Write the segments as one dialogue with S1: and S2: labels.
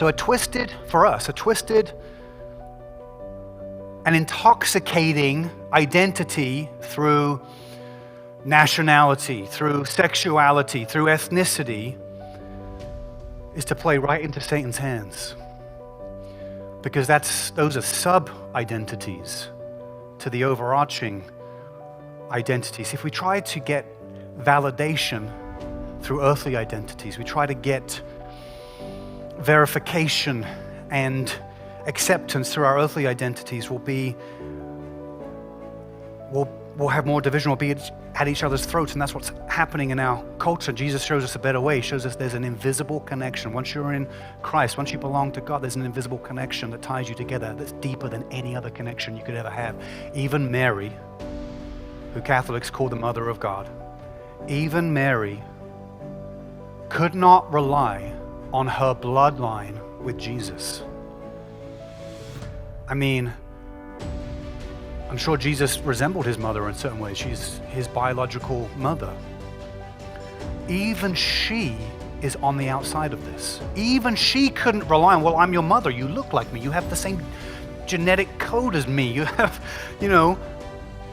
S1: So a twisted and intoxicating identity through nationality, through sexuality, through ethnicity is to play right into Satan's hands. Because those are sub-identities to the overarching identities. If we try to get validation through earthly identities, we try to get verification and acceptance through our earthly identities, we'll have more division, we'll be at each other's throats, and that's what's happening in our culture. Jesus shows us a better way. He shows us there's an invisible connection. Once you're in Christ, once you belong to God, there's an invisible connection that ties you together that's deeper than any other connection you could ever have. Even Mary, who Catholics call the Mother of God, even Mary could not rely on her bloodline with Jesus. I mean, I'm sure Jesus resembled his mother in certain ways. She's his biological mother. Even she is on the outside of this. Even she couldn't rely on, well, I'm your mother. You look like me. You have the same genetic code as me. You have,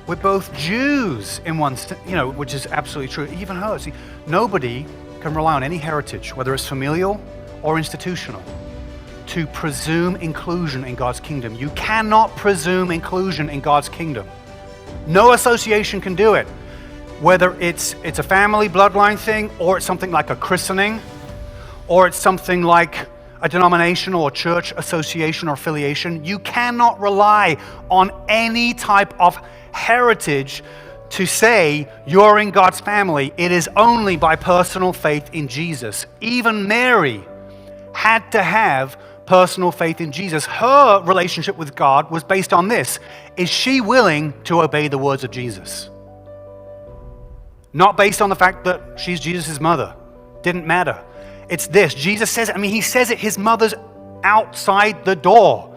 S1: we're both Jews in one, which is absolutely true. Even her, see, nobody can rely on any heritage, whether it's familial or institutional, to presume inclusion in God's kingdom. You cannot presume inclusion in God's kingdom. No association can do it. Whether it's a family bloodline thing, or it's something like a christening, or it's something like a denominational or church association or affiliation, you cannot rely on any type of heritage to say you're in God's family. It is only by personal faith in Jesus. Even Mary had to have personal faith in Jesus. Her relationship with God was based on this. Is she willing to obey the words of Jesus? Not based on the fact that she's Jesus' mother. Didn't matter. It's this. Jesus says it. He says it. His mother's outside the door.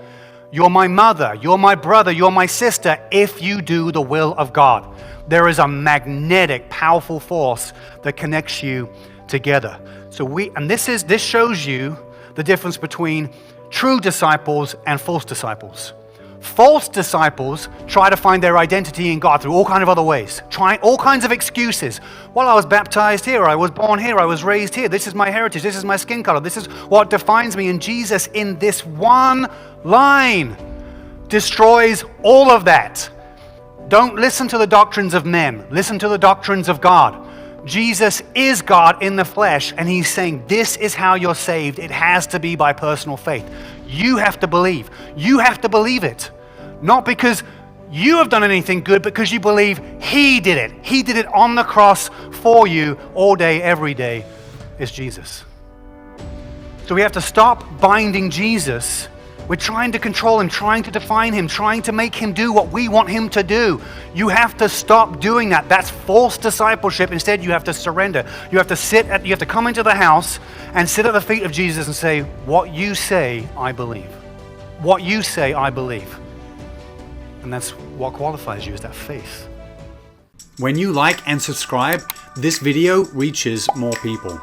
S1: You're my mother. You're my brother. You're my sister if you do the will of God. There is a magnetic, powerful force that connects you together. This shows you the difference between true disciples and false disciples. False disciples try to find their identity in God through all kinds of other ways, trying all kinds of excuses. Well, I was baptized here, I was born here, I was raised here, this is my heritage, this is my skin color, this is what defines me. And Jesus, in this one line, destroys all of that. Don't listen to the doctrines of men, listen to the doctrines of God. Jesus is God in the flesh, and he's saying this is how you're saved. It has to be by personal faith. You have to believe. You have to believe it. Not because you have done anything good, because you believe he did it. He did it on the cross for you all day, every day is Jesus. So we have to stop binding Jesus. We're trying to control him, trying to define him, trying to make him do what we want him to do. You have to stop doing that. That's false discipleship. Instead, you have to surrender. You have to come into the house and sit at the feet of Jesus and say, what you say, I believe. What you say, I believe. And that's what qualifies you, is that faith. When you like and subscribe, this video reaches more people.